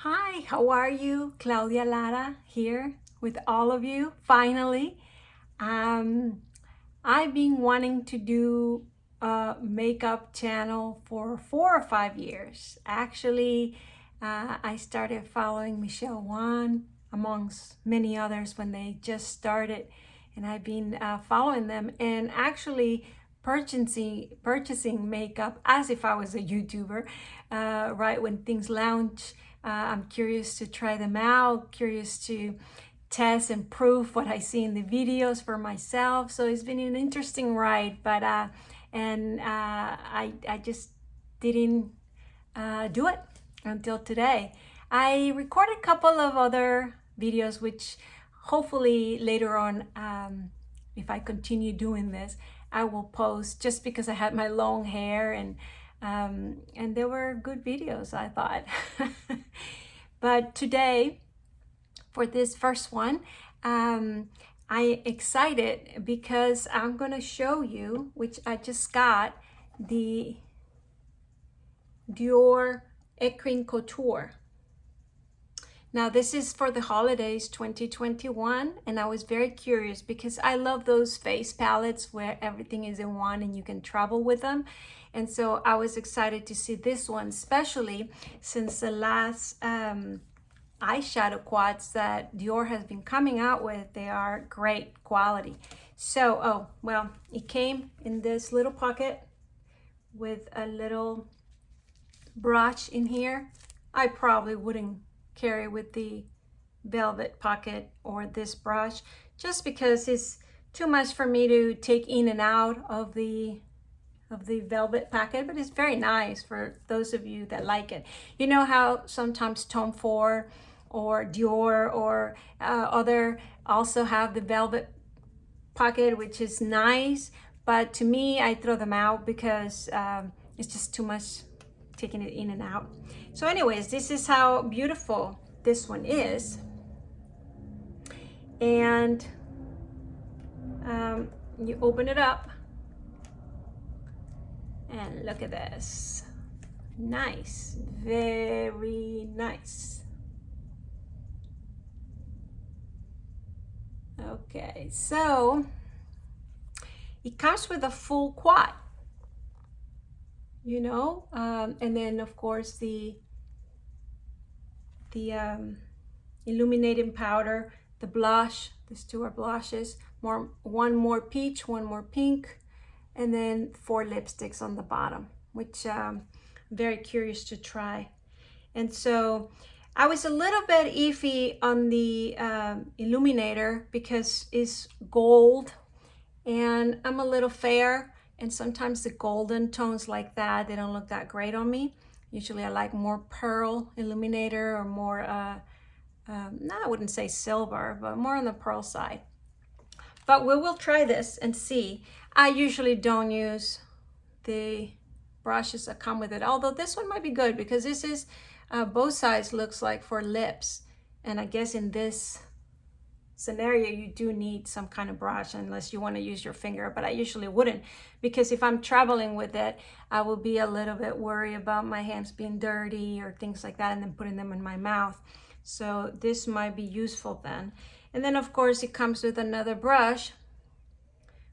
Hi, how are you? Claudia Lara here with all of you, finally. I've been wanting to do a makeup channel for 4 or 5 years. Actually, I started following Michelle Wan amongst many others when they just started, and I've been following them and actually purchasing makeup as if I was a YouTuber, right when things launch. I'm curious to try them out, curious to test and prove what I see in the videos for myself. So it's been an interesting ride, but I just didn't do it until today. I recorded a couple of other videos, which hopefully later on, if I continue doing this, I will post, just because I had my long hair and they were good videos, I thought. But today, for this first one, I'm excited because I'm gonna show you, which I just got, the DIOR ÉCRIN Couture. Now this is for the holidays 2021, and I was very curious because I love those face palettes where everything is in one and you can travel with them. And so I was excited to see this one, especially since the last eyeshadow quads that DIOR has been coming out with, they are great quality. So, oh, well, it came in this little pocket with a little brush in here. I probably wouldn't carry with the velvet pocket or this brush, just because it's too much for me to take in and out of the velvet packet, but it's very nice for those of you that like it. You know how sometimes Tom Ford or DIOR or other also have the velvet pocket, which is nice, but to me, I throw them out because it's just too much taking it in and out. So anyways, this is how beautiful this one is. And you open it up and look at this. Nice, very nice. Okay, so it comes with a full quad, you know, and then of course the illuminating powder, the blush. These two are blushes. One more peach, one more pink, and then 4 lipsticks on the bottom, which I'm very curious to try. And so I was a little bit iffy on the illuminator because it's gold and I'm a little fair, and sometimes the golden tones like that, they don't look that great on me. Usually I like more pearl illuminator or more, no, I wouldn't say silver, but more on the pearl side. But we will try this and see. I usually don't use the brushes that come with it, although this one might be good because this is both sides looks like for lips, and I guess in this scenario you do need some kind of brush unless you want to use your finger, but I usually wouldn't, because if I'm traveling with it I will be a little bit worried about my hands being dirty or things like that and then putting them in my mouth. So this might be useful then. And then of course it comes with another brush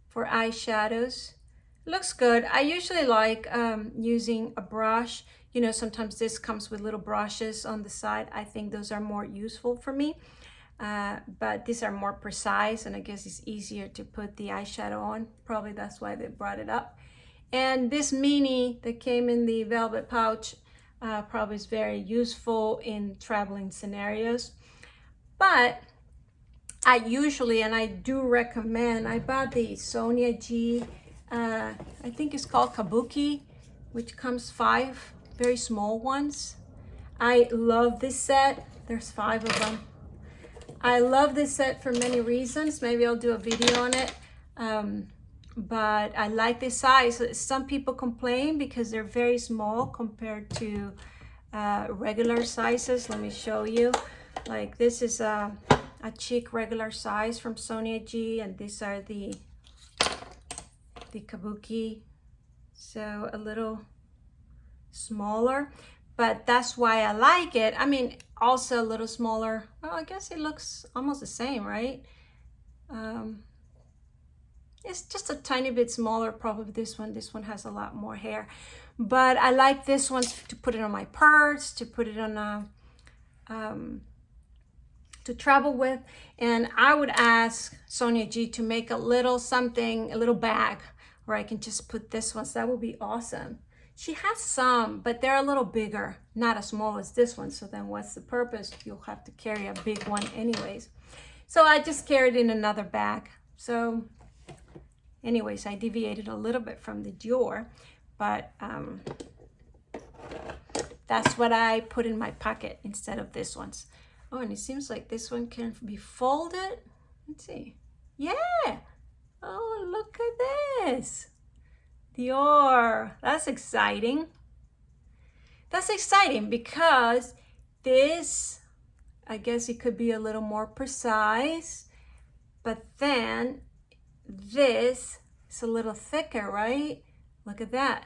for eyeshadows. Looks good. I usually like using a brush. You know, sometimes this comes with little brushes on the side. I think those are more useful for me. But these are more precise, and I guess it's easier to put the eyeshadow on. Probably that's why they brought it up. And this mini that came in the velvet pouch probably is very useful in traveling scenarios. But I usually, and I do recommend, I bought the Sonia G, I think it's called Kabuki, which comes 5 very small ones. I love this set. There's 5 of them. I love this set for many reasons. Maybe I'll do a video on it. But I like this size. Some people complain because they're very small compared to regular sizes. Let me show you. Like this is a cheek regular size from Sonia G, and these are the Kabuki, so a little smaller. but that's why I like it. I mean, also a little smaller. Well, I guess it looks almost the same, right? It's just a tiny bit smaller, probably this one. This one has a lot more hair. But I like this one to put it on my purse, to put it on a, to travel with. And I would ask Sonia G to make a little something, a little bag where I can just put this one. So that would be awesome. She has some, but they're a little bigger, not as small as this one. So then what's the purpose? You'll have to carry a big one anyways. So I just carried in another bag. So anyways, I deviated a little bit from the DIOR, but that's what I put in my pocket instead of this one's. Oh, and it seems like this one can be folded. Let's see. Yeah. Oh, look at this. DIOR. That's exciting. That's exciting because this, I guess it could be a little more precise, but then this is a little thicker, right? Look at that.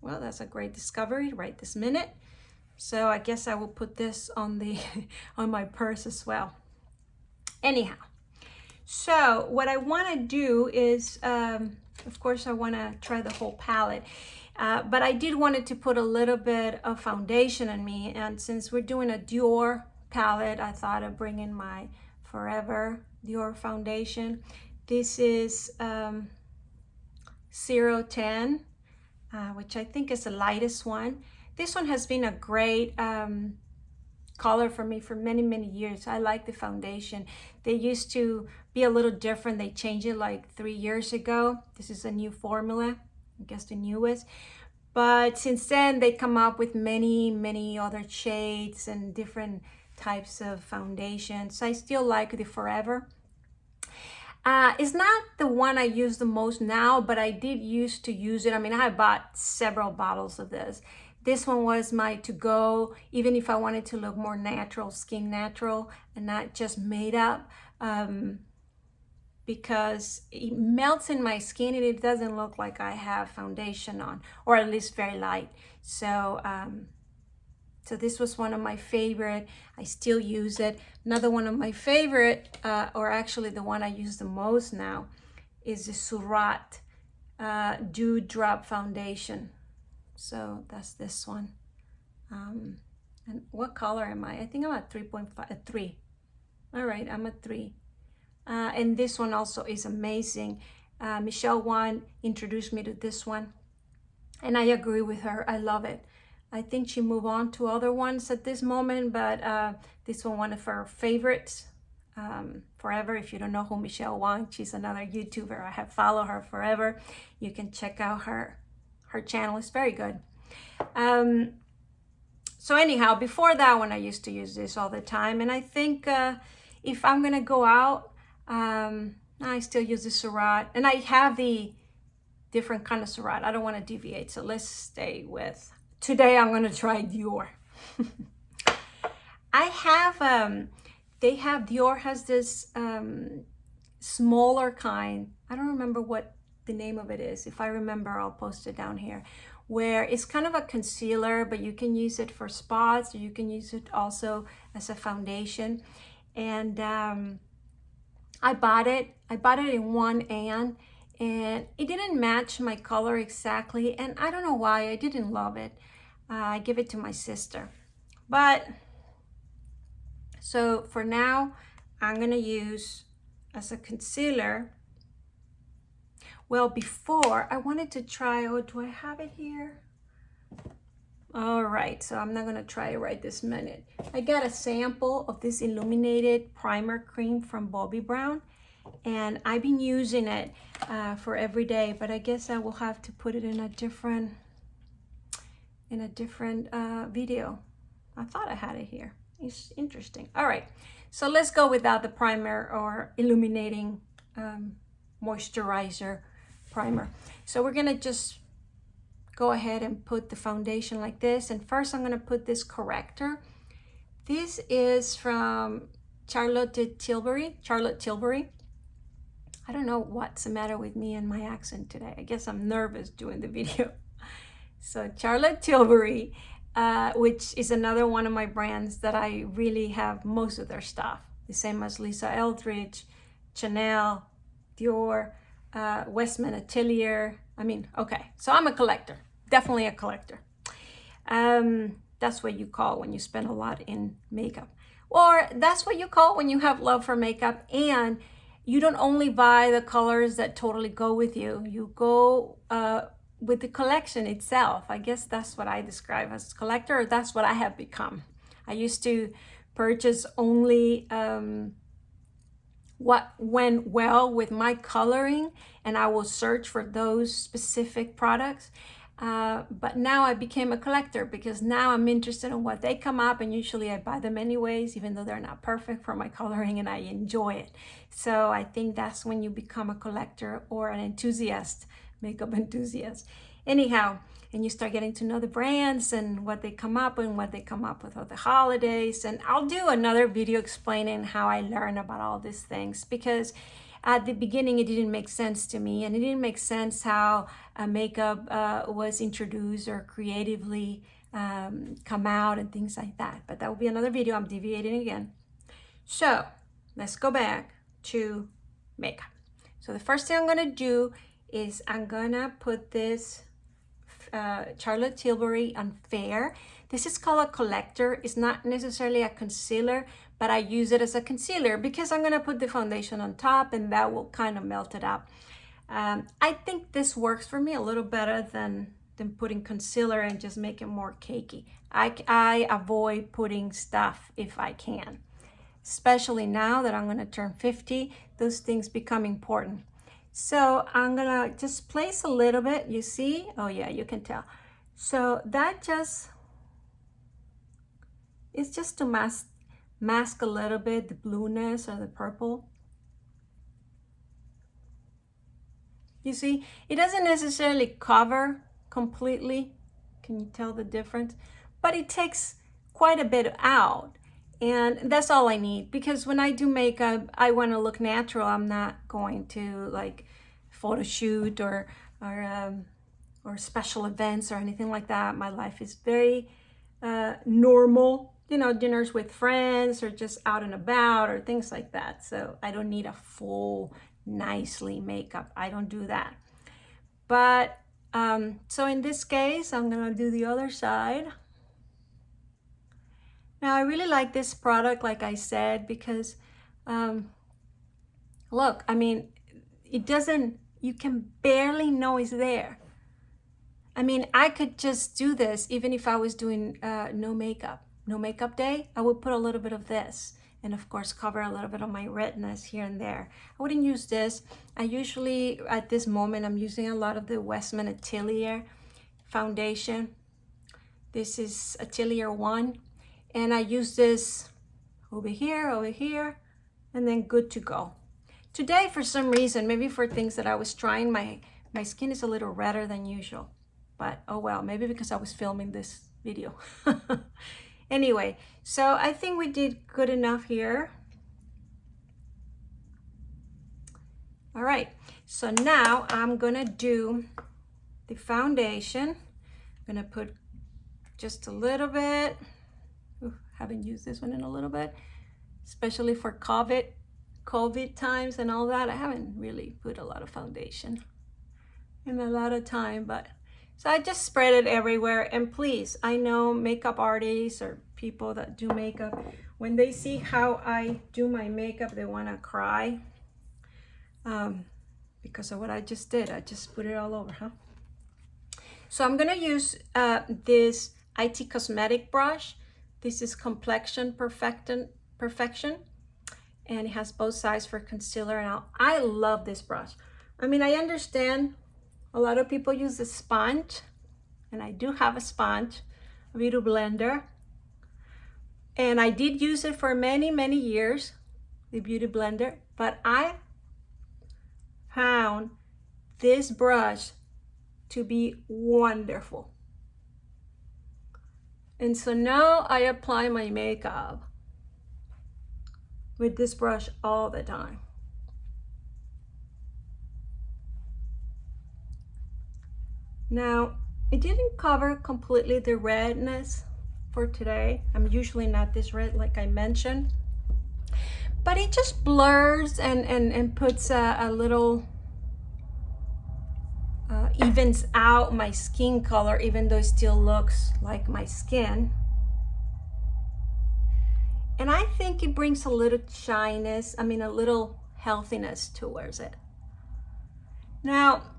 Well, that's a great discovery right this minute. So I guess I will put this on the on my purse as well. Anyhow, so what I want to do is, of course, I want to try the whole palette. But I did wanted to put a little bit of foundation on me. And since we're doing a DIOR palette, I thought of bringing my Forever DIOR foundation. This is 010. Which I think is the lightest one. This one has been a great color for me for many, many years. I like the foundation. They used to be a little different. They changed it like 3 years ago. This is a new formula, I guess the newest. But since then, they come up with many, many other shades and different types of foundations. I still like the Forever. It's not the one I use the most now, but I did used to use it. I mean, I bought several bottles of this. This one was my to-go, even if I wanted to look more natural, skin natural, and not just made up, because it melts in my skin and it doesn't look like I have foundation on, or at least very light. So, so this was one of my favorite. I still use it. Another one of my favorite, or actually the one I use the most now, is the Surat Dew Drop Foundation. So that's this one. And what color am I? I think I'm at 3.5, 3. All right, I'm at 3. And this one also is amazing. Michelle Wan introduced me to this one, and I agree with her. I love it. I think she moved on to other ones at this moment, but this one of her favorites forever. If you don't know who Michelle Wang, she's another YouTuber. I have followed her forever. You can check out her channel. It's very good. So anyhow, before that one, I used to use this all the time. And I think if I'm going to go out, I still use the Surat. And I have the different kind of Surat. I don't want to deviate. So let's stay with... Today I'm going to try DIOR. I have, DIOR has this smaller kind. I don't remember what the name of it is. If I remember, I'll post it down here. Where it's kind of a concealer, but you can use it for spots, or you can use it also as a foundation. And I bought it in 1N. And it didn't match my color exactly, and I don't know why. I didn't love it. I give it to my sister. But so for now, I'm gonna use as a concealer. Well, before I wanted to try, oh, do I have it here? All right, so I'm not gonna try it right this minute. I got a sample of this Illuminated primer cream from Bobbi Brown. And I've been using it for every day, but I guess I will have to put it in a different video. I thought I had it here. It's interesting. All right, so let's go without the primer or illuminating moisturizer primer. So we're gonna just go ahead and put the foundation like this. And first I'm gonna put this corrector. This is from Charlotte Tilbury. I don't know what's the matter with me and my accent today. I guess I'm nervous doing the video. So Charlotte Tilbury, which is another one of my brands that I really have most of their stuff. The same as Lisa Eldridge, Chanel, Dior, Westman Atelier. I mean, okay, so I'm a collector, definitely a collector. That's what you call when you spend a lot in makeup. Or that's what you call when you have love for makeup and you don't only buy the colors that totally go with you. You go with the collection itself. I guess that's what I describe as a collector, or that's what I have become. I used to purchase only what went well with my coloring, and I will search for those specific products. But now I became a collector because now I'm interested in what they come up, and usually I buy them anyways, even though they're not perfect for my coloring, and I enjoy it. So I think that's when you become a collector or an enthusiast, makeup enthusiast. Anyhow, and you start getting to know the brands and what they come up with and what they come up with for the holidays. And I'll do another video explaining how I learn about all these things, because at the beginning, it didn't make sense to me, and it didn't make sense how makeup was introduced or creatively come out and things like that. But that will be another video. I'm deviating again. So let's go back to makeup. So the first thing I'm gonna do is I'm gonna put this Charlotte Tilbury on Fair. This is called a collector. It's not necessarily a concealer, but I use it as a concealer because I'm gonna put the foundation on top and that will kind of melt it up. I think this works for me a little better than putting concealer and just make it more cakey. I avoid putting stuff if I can, especially now that I'm gonna turn 50, those things become important. So I'm gonna just place a little bit, you see? Oh yeah, you can tell. So that just, it's just to mask a little bit the blueness or the purple. You see, it doesn't necessarily cover completely. Can you tell the difference? But it takes quite a bit out. And that's all I need, because when I do makeup, I want to look natural. I'm not going to like photo shoot or special events or anything like that. My life is very normal, you know, dinners with friends or just out and about or things like that. So I don't need a full nicely makeup. I don't do that. But so in this case, I'm gonna do the other side. Now I really like this product, like I said, because look, I mean, it doesn't, you can barely know it's there. I mean, I could just do this even if I was doing no makeup day. I would put a little bit of this and of course cover a little bit of my redness here and there. I wouldn't use this. I usually, at this moment, I'm using a lot of the Westman Atelier foundation. This is Atelier 1. And I use this over here, and then good to go. Today, for some reason, maybe for things that I was trying, my skin is a little redder than usual. But oh well, maybe because I was filming this video. Anyway, so I think we did good enough here. All right, so now I'm gonna do the foundation. I'm gonna put just a little bit. Ooh, haven't used this one in a little bit, especially for COVID times and all that. I haven't really put a lot of foundation in a lot of time, but so I just spread it everywhere. And please, I know makeup artists or people that do makeup, when they see how I do my makeup, they want to cry because of what I just did. I just put it all over, huh? So I'm gonna use this IT Cosmetic brush. This is Complexion Perfection, and it has both sides for concealer. And I love this brush. I mean, I understand a lot of people use a sponge, and I do have a sponge, a beauty blender, and I did use it for many years, the beauty blender, but I found this brush to be wonderful. And so now I apply my makeup with this brush all the time. Now, it didn't cover completely the redness for today. I'm usually not this red, like I mentioned, but it just blurs and puts a little, evens out my skin color, even though it still looks like my skin. And I think it brings a little shyness, a little healthiness towards it. Now,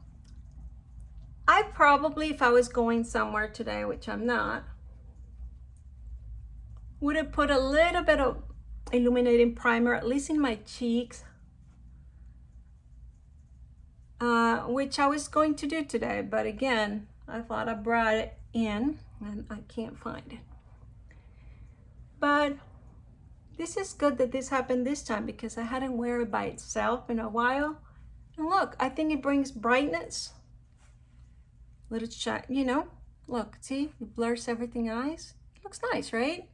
I probably, if I was going somewhere today, which I'm not, would have put a little bit of illuminating primer, at least in my cheeks, which I was going to do today. But again, I thought I brought it in and I can't find it. But this is good that this happened this time, because I hadn't wear it by itself in a while. And look, I think it brings brightness. Little shine, you know, look, see, it blurs everything nice. It looks nice, right?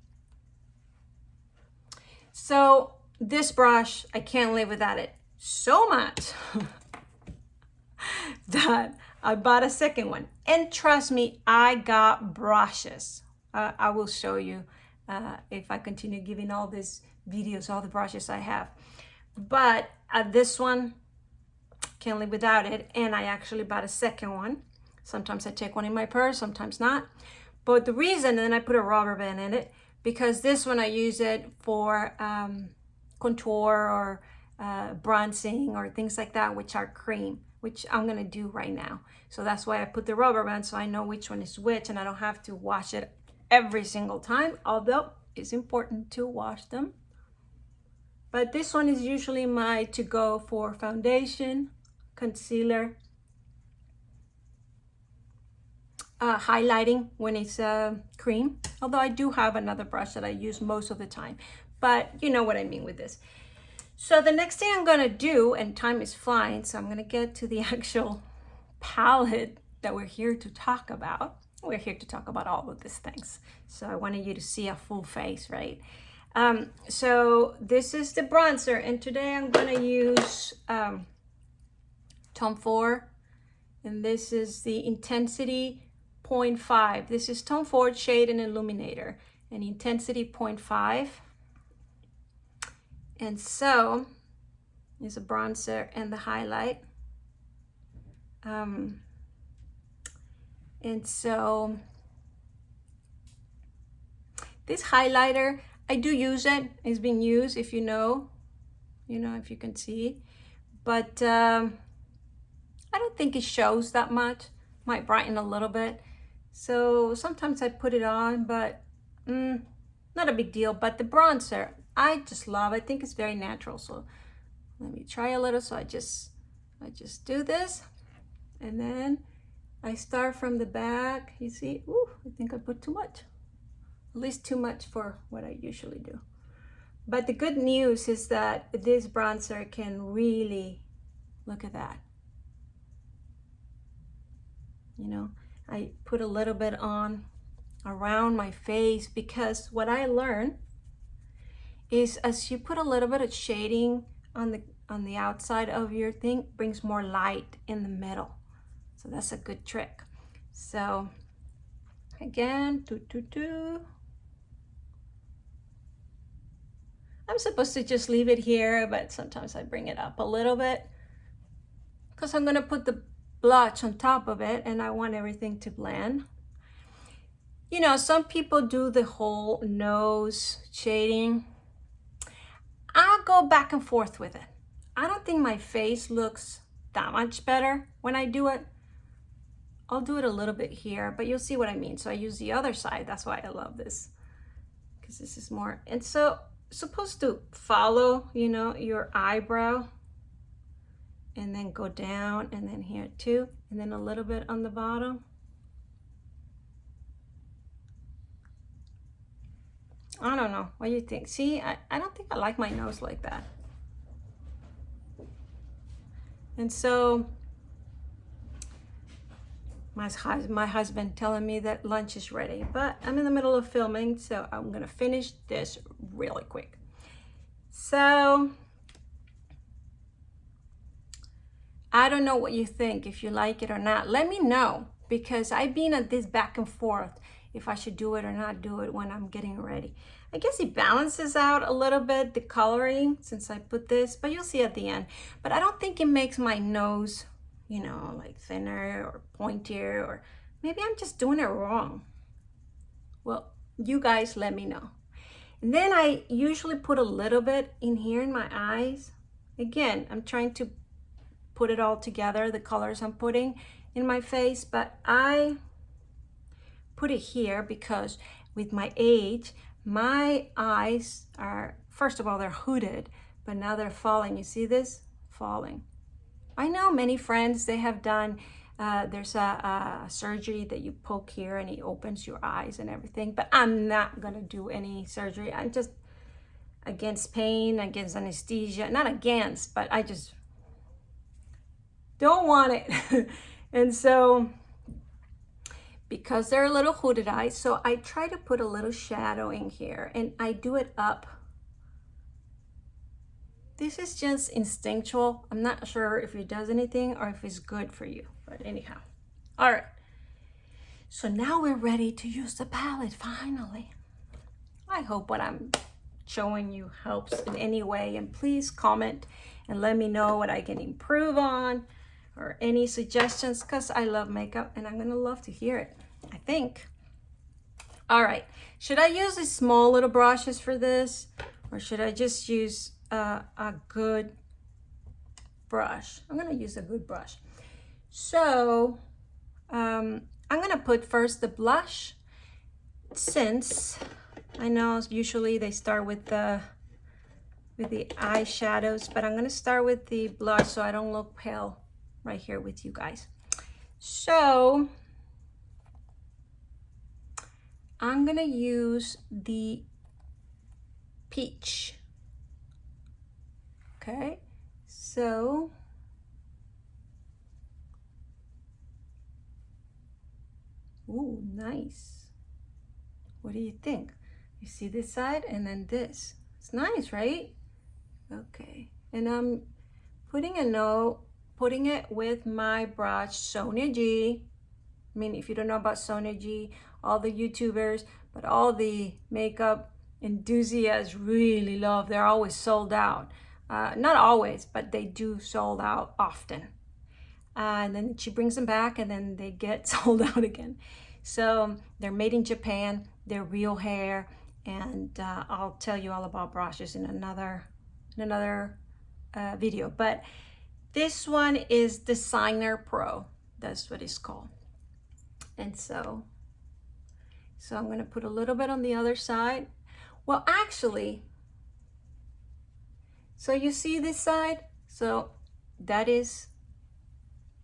So this brush, I can't live without it so much that I bought a second one. And trust me, I got brushes. I will show you if I continue giving all these videos, all the brushes I have. But this one, can't live without it. And I actually bought a second one. Sometimes I take one in my purse, sometimes not. But the reason, and then I put a rubber band in it, because this one I use it for contour or bronzing or things like that, which are cream, which I'm gonna do right now. So that's why I put the rubber band, so I know which one is which and I don't have to wash it every single time, although it's important to wash them. But this one is usually my to-go for foundation, concealer, highlighting when it's cream. Although I do have another brush that I use most of the time, but you know what I mean with this. So the next thing I'm gonna do, and time is flying, so I'm gonna get to the actual palette that we're here to talk about. We're here to talk about all of these things. So I wanted you to see a full face, right? So this is the bronzer, and today I'm gonna use Tom Ford, and this is the Intensity 0.5. This is Tom Ford Shade and Illuminator, and Intensity 0.5. And so is a bronzer and the highlight. And so this highlighter, I do use it. It's been used, if you know, if you can see, but I don't think it shows that much. Might brighten a little bit. So sometimes I put it on, but not a big deal. But the bronzer, I just love. I think it's very natural. So let me try a little. So I just do this, and then I start from the back. You see, ooh, I think I put too much. At least too much for what I usually do. But the good news is that this bronzer can really, look at that. You know, I put a little bit on around my face, because what I learned is as you put a little bit of shading on the outside of your thing, brings more light in the middle. So that's a good trick. So again, I'm supposed to just leave it here, but sometimes I bring it up a little bit because I'm gonna put the blush on top of it and I want everything to blend. You know, some people do the whole nose shading. I'll go back and forth with it. I don't think my face looks that much better when I do it. I'll do it a little bit here, but you'll see what I mean. So I use the other side. That's why I love this, because this is more, and so supposed to follow, you know, your eyebrow, and then go down, and then here too, and then a little bit on the bottom. I don't know, what do you think? See, I don't think I like my nose like that. And so my husband telling me that lunch is ready, but I'm in the middle of filming, so I'm gonna finish this really quick. So I don't know what you think, if you like it or not. Let me know. because I've been at this back and forth if I should do it or not do it when I'm getting ready. I guess it balances out a little bit the coloring since I put this, but you'll see at the end. But I don't think it makes my nose, you know, like thinner or pointier, or maybe I'm just doing it wrong. Well, you guys let me know. And then I usually put a little bit in here in my eyes. Again, I'm trying to put it all together, the colors I'm putting in my face, but I put it here because with my age, my eyes are, first of all, they're hooded, but now they're falling. You see this? Falling. I know many friends, they have done, there's a surgery that you poke here and it opens your eyes and everything, but I'm not gonna do any surgery. I'm just against pain, against anesthesia, not against, but I just don't want it. And so, because they're a little hooded eyes, so I try to put a little shadow in here and I do it up. This is just instinctual. I'm not sure if it does anything or if it's good for you, but anyhow. All right, so now we're ready to use the palette finally. I hope what I'm showing you helps in any way, and please comment and let me know what I can improve on or any suggestions, because I love makeup and I'm gonna love to hear it, I think. All right, should I use these small little brushes for this, or should I just use a good brush? I'm gonna use a good brush. So I'm gonna put first the blush, since I know usually they start with the eyeshadows, but I'm gonna start with the blush so I don't look pale right here with you guys. So I'm gonna use the peach. Okay, so ooh, nice. What do you think? You see this side and then this. It's nice, right? Okay, and I'm putting it with my brush Sonia G. I mean, if you don't know about Sonia G, all the YouTubers, but all the makeup enthusiasts really love, they're always sold out. Not always, but they do sold out often. And then she brings them back and then they get sold out again. So they're made in Japan, they're real hair, and I'll tell you all about brushes in another video. But this one is Designer Pro, that's what it's called. And so I'm gonna put a little bit on the other side. Well, actually, so you see this side? So that is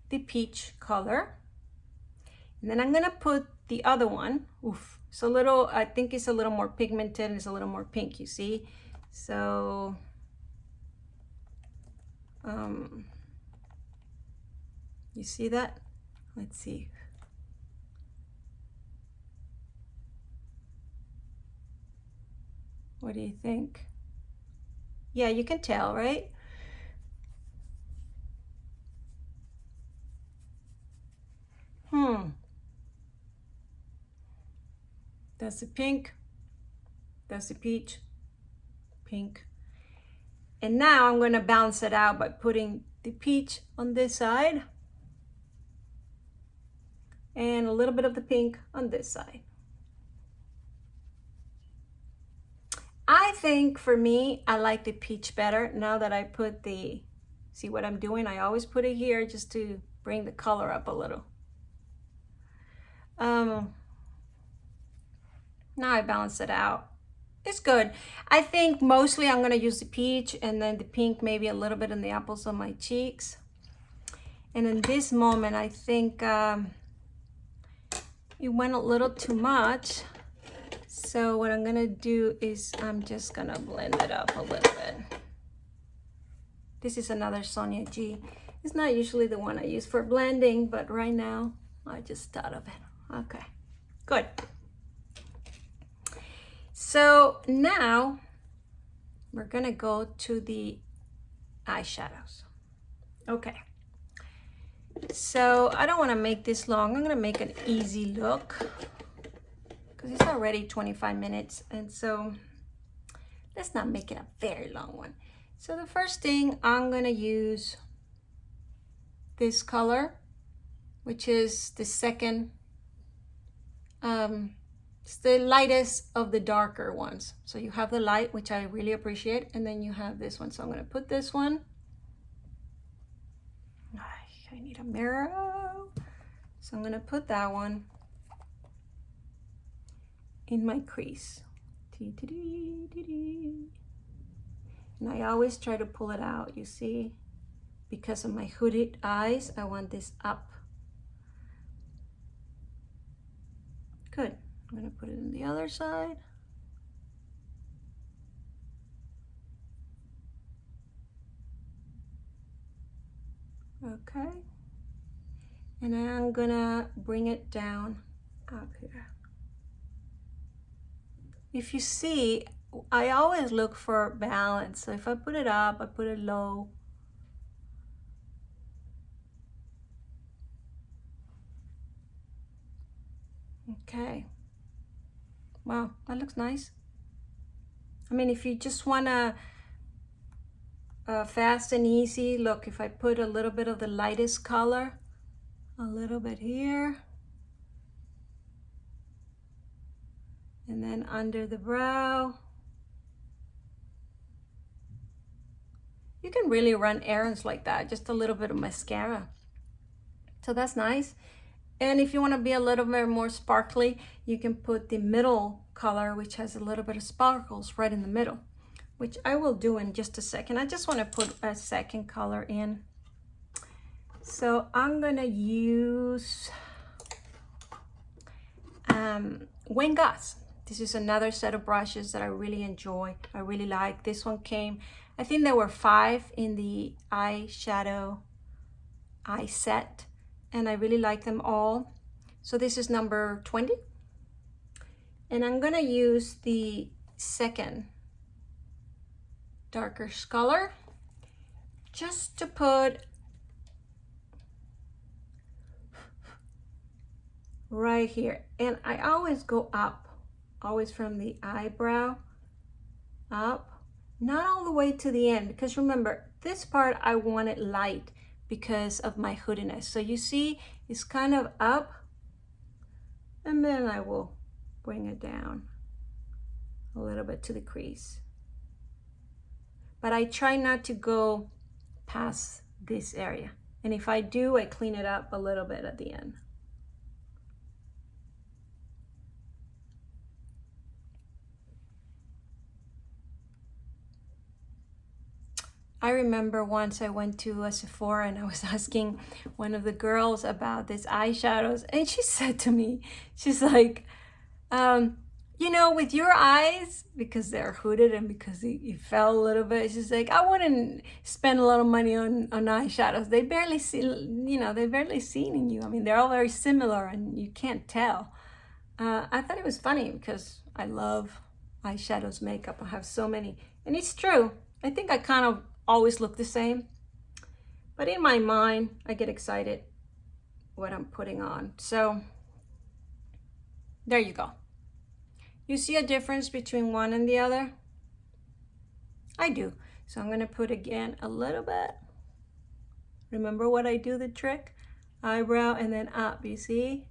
the peach color. And then I'm gonna put the other one. Oof, it's a little, I think it's a little more pigmented, it's a little more pink, you see? So, you see that? Let's see. What do you think? Yeah, you can tell, right? That's the pink, that's the peach, pink. And now I'm gonna balance it out by putting the peach on this side and a little bit of the pink on this side. I think for me, I like the peach better now that I put the, see what I'm doing? I always put it here just to bring the color up a little. Now I balance it out. It's good. I think mostly I'm gonna use the peach and then the pink, maybe a little bit in the apples on my cheeks. And in this moment, I think it went a little too much. So what I'm gonna do is I'm just gonna blend it up a little bit. This is another Sonia G. It's not usually the one I use for blending, but right now I just thought of it. Okay, good. So now we're gonna go to the eyeshadows. Okay. So I don't want to make this long. I'm going to make an easy look because it's already 25 minutes. And so let's not make it a very long one. So the first thing, I'm going to use this color, which is the second, it's the lightest of the darker ones. So you have the light, which I really appreciate, and then you have this one. So I'm going to put this one. I need a mirror. So I'm going to put that one in my crease. And I always try to pull it out, you see, because of my hooded eyes, I want this up. Good. I'm going to put it on the other side. Okay. And I'm going to bring it down up here. If you see, I always look for balance. So if I put it up, I put it low. Okay. Wow, that looks nice. I mean, if you just want to fast and easy, look, if I put a little bit of the lightest color, a little bit here, and then under the brow. You can really run errands like that, just a little bit of mascara. So that's nice. And if you want to be a little bit more sparkly, you can put the middle color, which has a little bit of sparkles right in the middle, which I will do in just a second. I just want to put a second color in. So I'm going to use Wayne Goss. This is another set of brushes that I really enjoy. I really like. This one came, I think there were 5 in the eyeshadow eye set, and I really like them all. So this is number 20. And I'm gonna use the second darker color just to put right here. And I always go up, always from the eyebrow up, not all the way to the end, because remember, this part I want it light because of my hoodiness. So you see, it's kind of up, and then I will bring it down a little bit to the crease. But I try not to go past this area. And if I do, I clean it up a little bit at the end. I remember once I went to a Sephora and I was asking one of the girls about these eyeshadows, and she said to me, she's like, you know, with your eyes, because they're hooded and because you fell a little bit, she's like, I wouldn't spend a lot of money on eyeshadows. They barely see, you know, they're barely seen in you. I mean, they're all very similar and you can't tell. I thought it was funny because I love eyeshadows, makeup. I have so many, and it's true. I think I kind of always look the same, but in my mind I get excited what I'm putting on. So there you go. You see a difference between one and the other? I do. So I'm going to put again a little bit. Remember what I do, the trick? Eyebrow and then up, you see?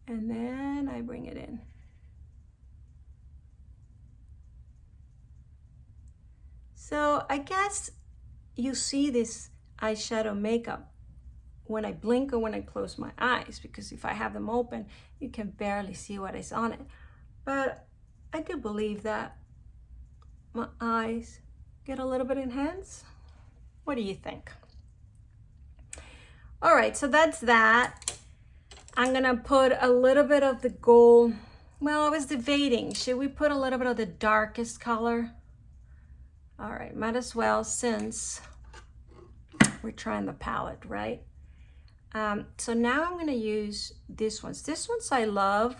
And then I bring it in. So I guess you see this eyeshadow makeup when I blink or when I close my eyes, because if I have them open, you can barely see what is on it. But I do believe that my eyes get a little bit enhanced. What do you think? All right, so that's that. I'm gonna put a little bit of the gold. Well, I was debating, should we put a little bit of the darkest color? All right, might as well, since we're trying the palette, right? So now I'm gonna use this ones. This ones I love.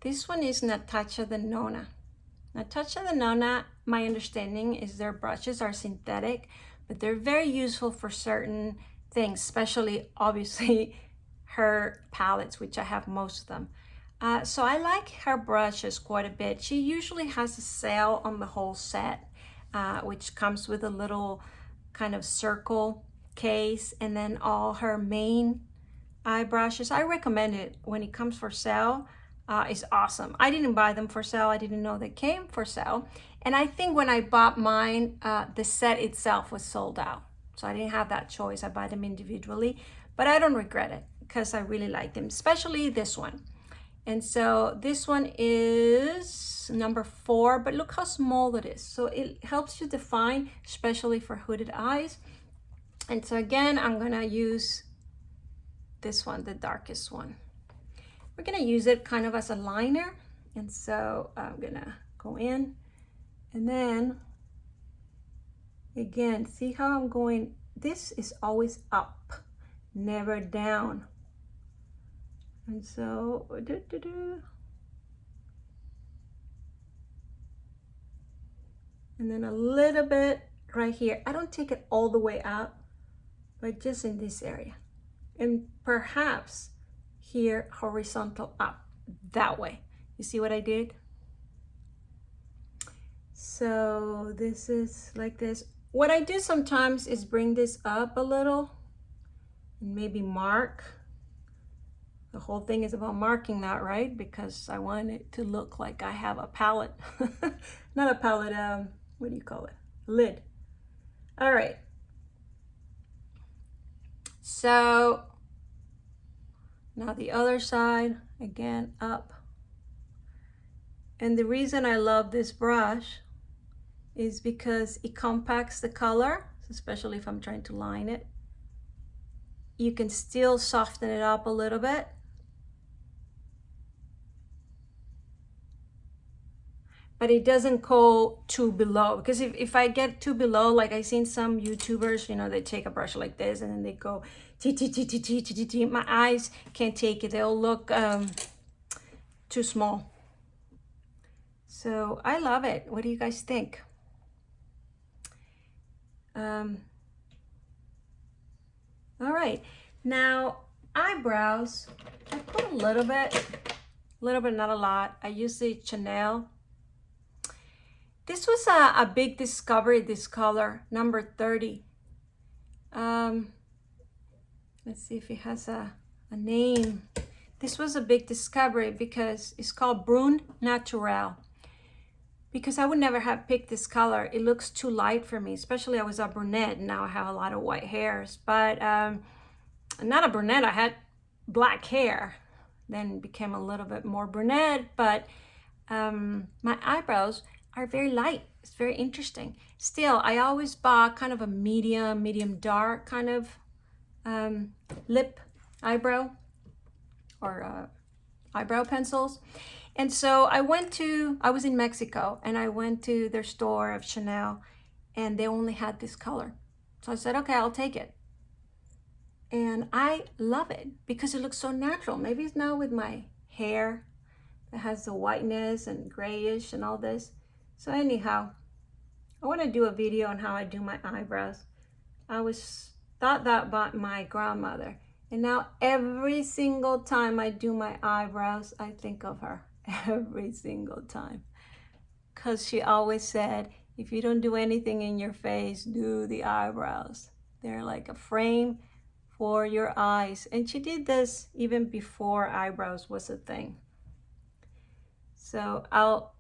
This one is Natasha Denona. Natasha Denona, my understanding is their brushes are synthetic, but they're very useful for certain things, especially obviously her palettes, which I have most of them. So I like her brushes quite a bit. She usually has a sale on the whole set, which comes with a little kind of circle case and then all her main eye brushes. I recommend it when it comes for sale. It's awesome. I didn't buy them for sale. I didn't know they came for sale. And I think when I bought mine, the set itself was sold out. So I didn't have that choice. I buy them individually, but I don't regret it because I really like them, especially this one. And so this one is number 4, but look how small it is. So it helps you define, especially for hooded eyes. And so again, I'm gonna use this one, the darkest one. We're gonna use it kind of as a liner. And so I'm gonna go in and then again, see how I'm going? This is always up, never down. And so, and then a little bit right here. I don't take it all the way up, but just in this area. And perhaps here, horizontal up, that way. You see what I did? So this is like this. What I do sometimes is bring this up a little and maybe mark. The whole thing is about marking that, right? Because I want it to look like I have a palette. Not a palette, what do you call it? Lid. All right. So now the other side, again, up. And the reason I love this brush is because it compacts the color, especially if I'm trying to line it. You can still soften it up a little bit. But it doesn't go too below, because if I get too below, like I've seen some YouTubers, you know, they take a brush like this and then they go t. My eyes can't take it. They'll look too small. So I love it. What do you guys think? All right, now eyebrows, I put a little bit, not a lot. I use the Chanel. This was a big discovery, this color, number 30. Let's see if it has a name. This was a big discovery because it's called Broon Naturale. Because I would never have picked this color. It looks too light for me, especially I was a brunette and now I have a lot of white hairs. But not a brunette, I had black hair, then became a little bit more brunette, but my eyebrows are very light. It's very interesting. Still, I always bought kind of a medium dark kind of lip eyebrow or eyebrow pencils. And so I was in Mexico and I went to their store of Chanel and they only had this color. So I said, okay, I'll take it. And I love it because it looks so natural. Maybe it's now with my hair that has the whiteness and grayish and all this. So anyhow, I want to do a video on how I do my eyebrows. I thought that about my grandmother. And now every single time I do my eyebrows, I think of her. Every single time. Because she always said, if you don't do anything in your face, do the eyebrows. They're like a frame for your eyes. And she did this even before eyebrows was a thing. So I'll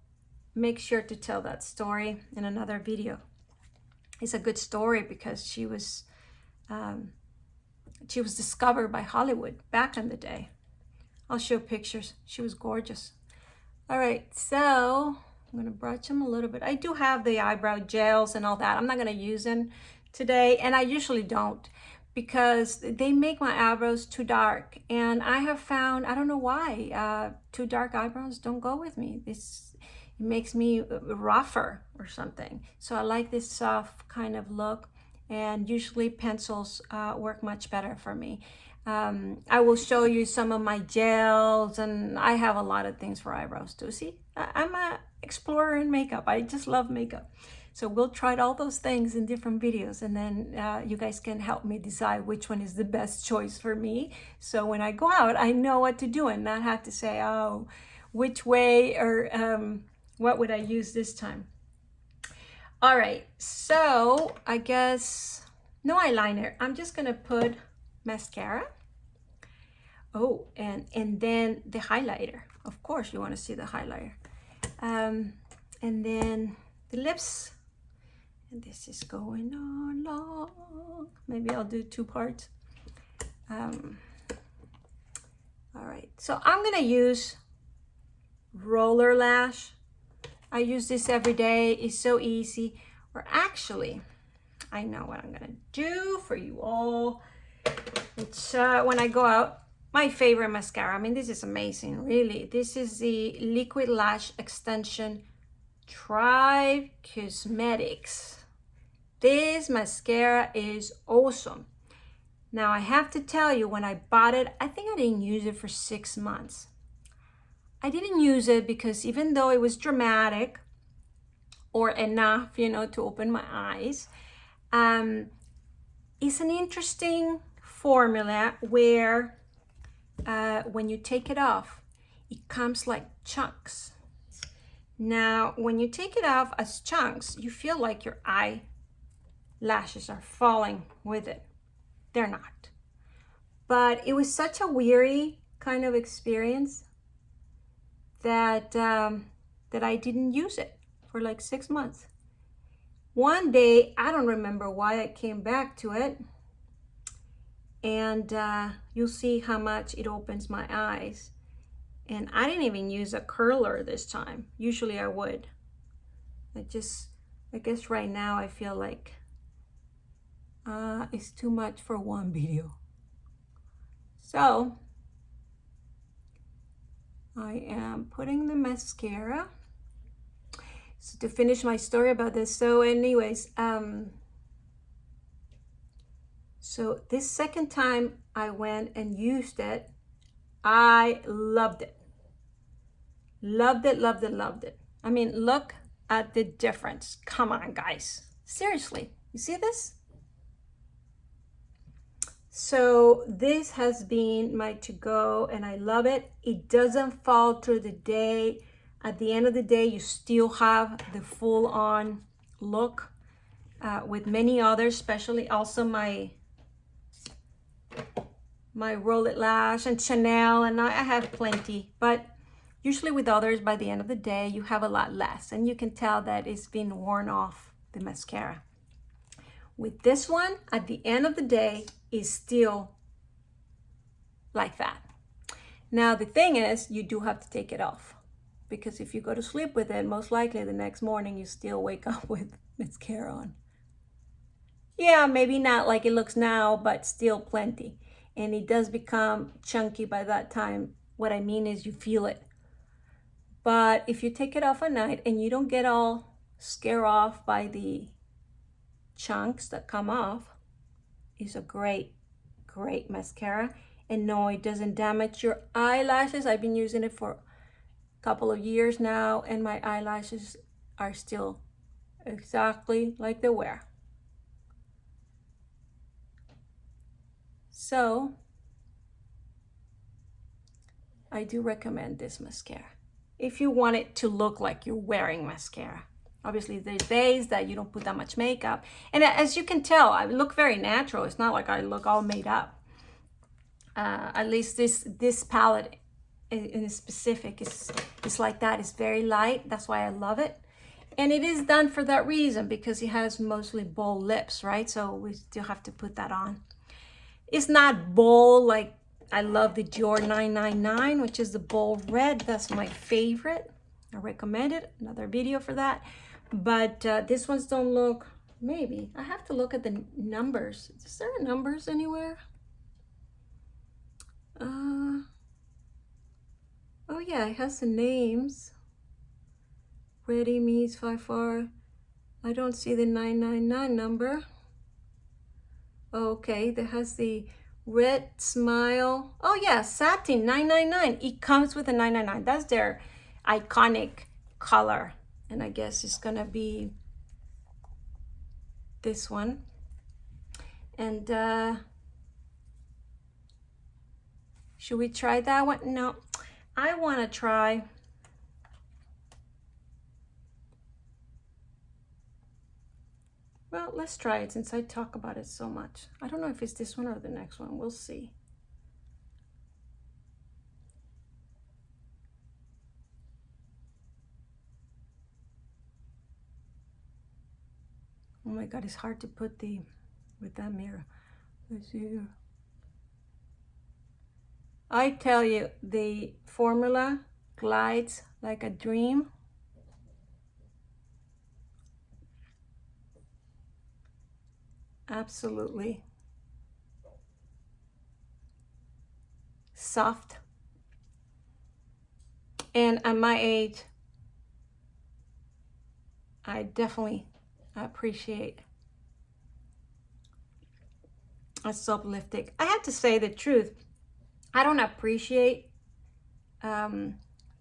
make sure to tell that story in another video. It's a good story because she was discovered by Hollywood back in the day. I'll show pictures. She was gorgeous. All right, so I'm gonna brush them a little bit. I do have the eyebrow gels and all that. I'm not gonna use them today, and I usually don't because they make my eyebrows too dark. And I have found, I don't know why, too dark eyebrows don't go with me. It makes me rougher or something. So I like this soft kind of look, and usually pencils work much better for me. I will show you some of my gels, and I have a lot of things for eyebrows too. See, I'm an explorer in makeup. I just love makeup. So we'll try all those things in different videos, and then you guys can help me decide which one is the best choice for me. So when I go out, I know what to do and not have to say, oh, which way, or what would I use this time? All right, so I guess no eyeliner. I'm just gonna put mascara. Oh, and then the highlighter. Of course you want to see the highlighter. And then the lips. And this is going on long. Maybe I'll do 2 parts. All right, so I'm gonna use roller lash. I use this every day. It's so easy. Or actually, I know what I'm gonna do for you all. It's when I go out, my favorite mascara. I mean, this is amazing, really. This is the Liquid Lash Extension Tribe Cosmetics. This mascara is awesome. Now, I have to tell you, when I bought it, I think I didn't use it for 6 months. I didn't use it because even though it was dramatic or enough, you know, to open my eyes, it's an interesting formula where when you take it off, it comes like chunks. Now, when you take it off as chunks, you feel like your eyelashes are falling with it. They're not. But it was such a weary kind of experience that that I didn't use it for like 6 months. One day, I don't remember why I came back to it, and you'll see how much it opens my eyes. And I didn't even use a curler this time. Usually I would. I guess right now I feel like it's too much for one video. So I am putting the mascara. So to finish my story about this, so anyways, so this second time I went and used it, I loved it. Loved it, loved it, loved it. I mean, look at the difference. Come on, guys. Seriously, you see this? So this has been my to-go, and I love it. It doesn't fall through the day. At the end of the day, you still have the full-on look with many others, especially also my Roll It Lash and Chanel, and I have plenty. But usually with others, by the end of the day, you have a lot less, and you can tell that it's been worn off, the mascara. With this one, at the end of the day, is still like that. Now, the thing is, you do have to take it off, because if you go to sleep with it, most likely the next morning you still wake up with mascara on. Yeah, maybe not like it looks now, but still plenty. And it does become chunky by that time. What I mean is you feel it. But if you take it off at night and you don't get all scared off by the chunks that come off, it's a great, great mascara. And no, it doesn't damage your eyelashes. I've been using it for a couple of years now, and my eyelashes are still exactly like they were. So I do recommend this mascara if you want it to look like you're wearing mascara. Obviously, there's days that you don't put that much makeup. And as you can tell, I look very natural. It's not like I look all made up. At least this palette in specific is like that. It's very light. That's why I love it. And it is done for that reason, because it has mostly bold lips, right? So we still have to put that on. It's not bold like I love the DIOR 999, which is the bold red. That's my favorite. I recommend it. Another video for that. But these ones don't look, maybe. I have to look at the numbers. Is there numbers anywhere? Oh yeah, it has the names. Ready Me's 54. I don't see the 999 number. Okay, that has the red smile. Oh yeah, Satin 999. It comes with a 999. That's their iconic color. And I guess it's gonna be this one. And should we try that one? No, I want to try well, let's try it since I talk about it so much. I don't know if it's this one or the next one. We'll see. Oh my God, it's hard to put with that mirror. Let's see here. I tell you, the formula glides like a dream. Absolutely. Soft. And at my age, I definitely appreciate a soft lipstick. I have to say the truth, I don't appreciate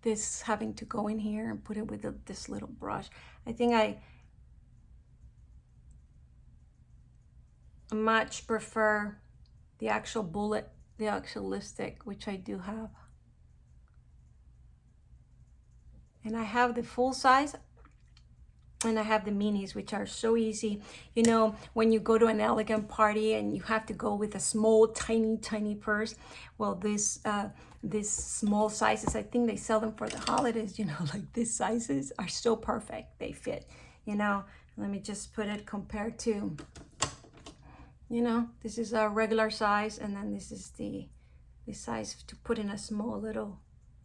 this having to go in here and put it with this little brush. I think I much prefer the actual bullet, the actual lipstick, which I do have. And I have the full size and I have the minis, which are so easy. You know, when you go to an elegant party and you have to go with a small, tiny purse. Well, this small sizes, I think they sell them for the holidays, you know, like these sizes are so perfect. They fit, you know. Let me just put it compared to, you know, this is a regular size, and then this is the size to put in a small little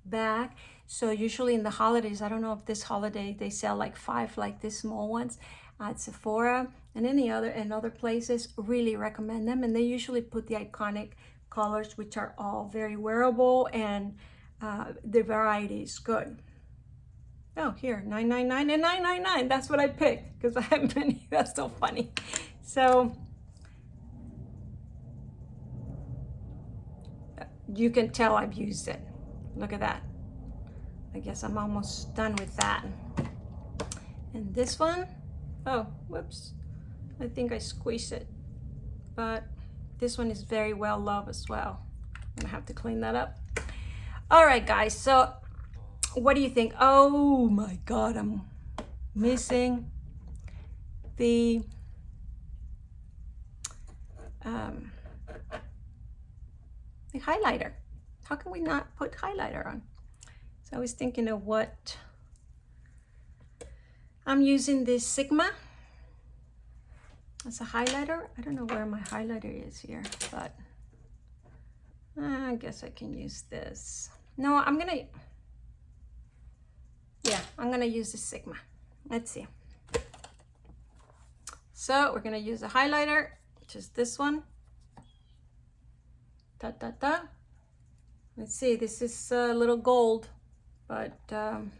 bag. So usually in the holidays, I don't know if this holiday they sell like 5 like these small ones at Sephora and other places. Really recommend them, and they usually put the iconic colors, which are all very wearable, and the variety is good. Oh, here, $9.99 and $9.99. That's what I picked because I have many. That's so funny. So you can tell I've used it. Look at that. I guess I'm almost done with that. And this one, oh, whoops. I think I squeezed it. But this one is very well loved as well. I'm gonna have to clean that up. All right, guys, so what do you think? Oh my God, I'm missing the highlighter. How can we not put highlighter on? So I was thinking of what I'm using this Sigma as a highlighter. I don't know where my highlighter is here, but I guess I can use this. No, I'm gonna use the Sigma. Let's see. So we're gonna use a highlighter, which is this one. Let's see, this is a little gold, but can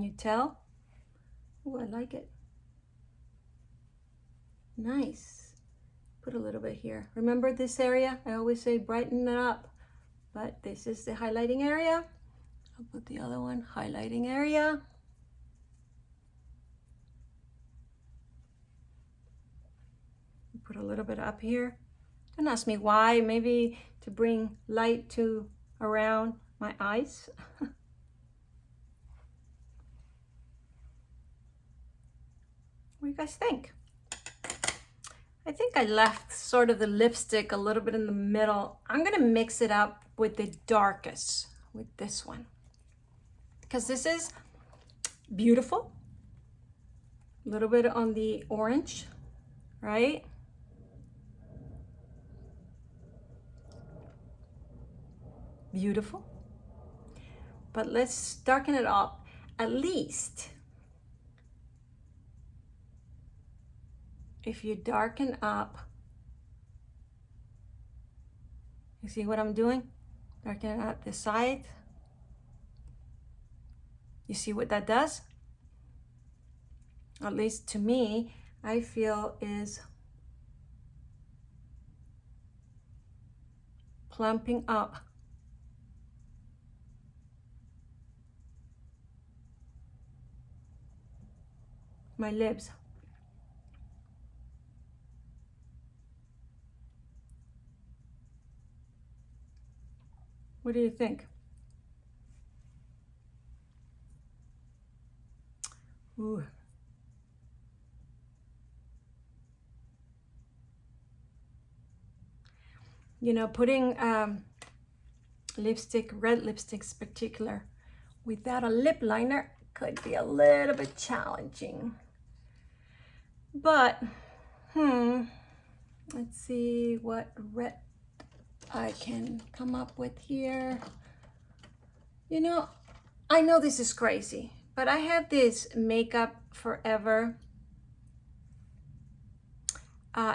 you tell? Oh, I like it. Nice. Put a little bit here. Remember this area? I always say brighten it up, but this is the highlighting area. I'll put the other one, highlighting area. Put a little bit up here. Don't ask me why, maybe to bring light to around my eyes. What do you guys think? I think I left sort of the lipstick a little bit in the middle. I'm gonna mix it up with the darkest, with this one. Because this is beautiful. A little bit on the orange, right? Beautiful. But let's darken it up at least. If you darken up, you see what I'm doing? Darken up the side. You see what that does? At least to me, I feel is clumping up. My lips. What do you think? Ooh. You know, putting lipstick, red lipsticks particular, without a lip liner could be a little bit challenging. But, let's see what red I can come up with here. You know, I know this is crazy, but I have this Makeup Forever.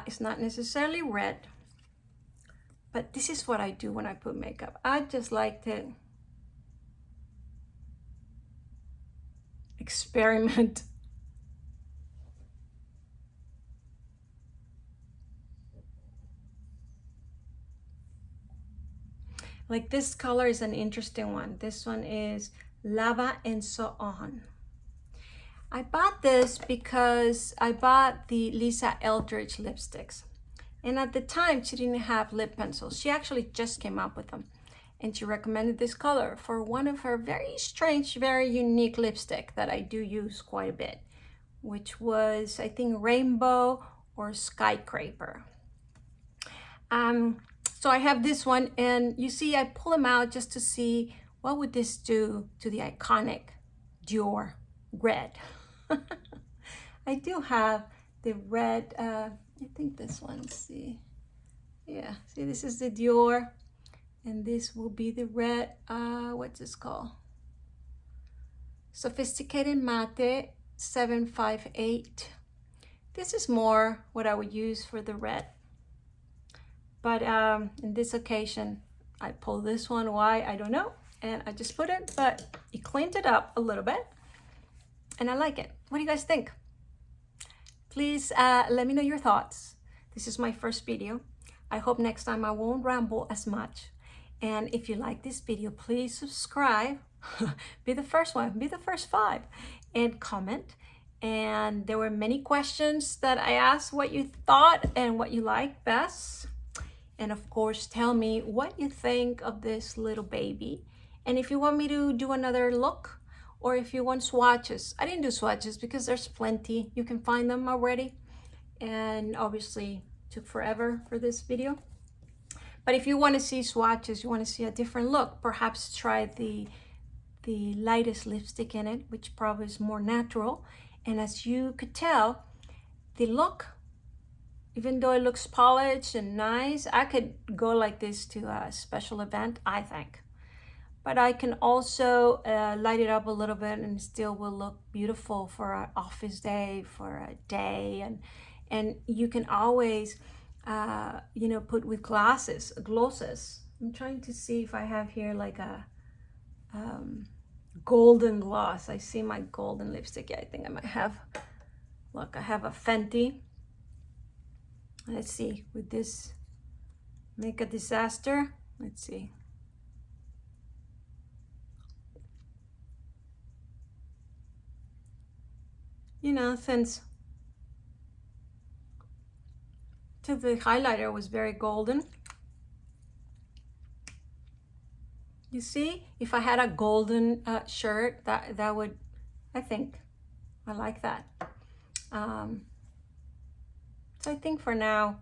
It's not necessarily red, but this is what I do when I put makeup. I just like to experiment. Like this color is an interesting one. This one is Lava and So On. I bought this because I bought the Lisa Eldridge lipsticks. And at the time, she didn't have lip pencils. She actually just came up with them. And she recommended this color for one of her very strange, very unique lipstick that I do use quite a bit, which was, I think, Rainbow or Skyscraper. So I have this one, and you see, I pull them out just to see what would this do to the iconic DIOR red. I do have the red, I think this one, see, yeah, see, this is the DIOR, and this will be the red, what's this called? Sophisticated Matte 758. This is more what I would use for the red. But in this occasion, I pulled this one. Why? I don't know. And I just put it, but it cleaned it up a little bit. And I like it. What do you guys think? Please let me know your thoughts. This is my first video. I hope next time I won't ramble as much. And if you like this video, please subscribe. Be the first one. Be the first 5. And comment. And there were many questions that I asked what you thought and what you liked best. And of course, tell me what you think of this little baby. And if you want me to do another look, or if you want swatches. I didn't do swatches because there's plenty. You can find them already. And obviously took forever for this video. But if you want to see swatches, you want to see a different look, perhaps try the lightest lipstick in it, which probably is more natural. And as you could tell, the look, even though it looks polished and nice, I could go like this to a special event, I think. But I can also light it up a little bit and still will look beautiful for an office day, for a day. And you can always, you know, put with glosses. I'm trying to see if I have here like a golden gloss. I see my golden lipstick. Yeah, I think I might have. Look, I have a Fenty. Let's see, with this Make a Disaster. Let's see. You know, since the highlighter was very golden. You see, if I had a golden shirt, that would, I think, I like that. So I think for now,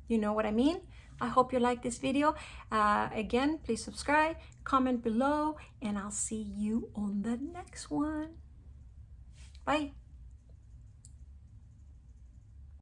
you know what I mean. I hope you like this video. Again, please subscribe, comment below, and I'll see you on the next one. Bye.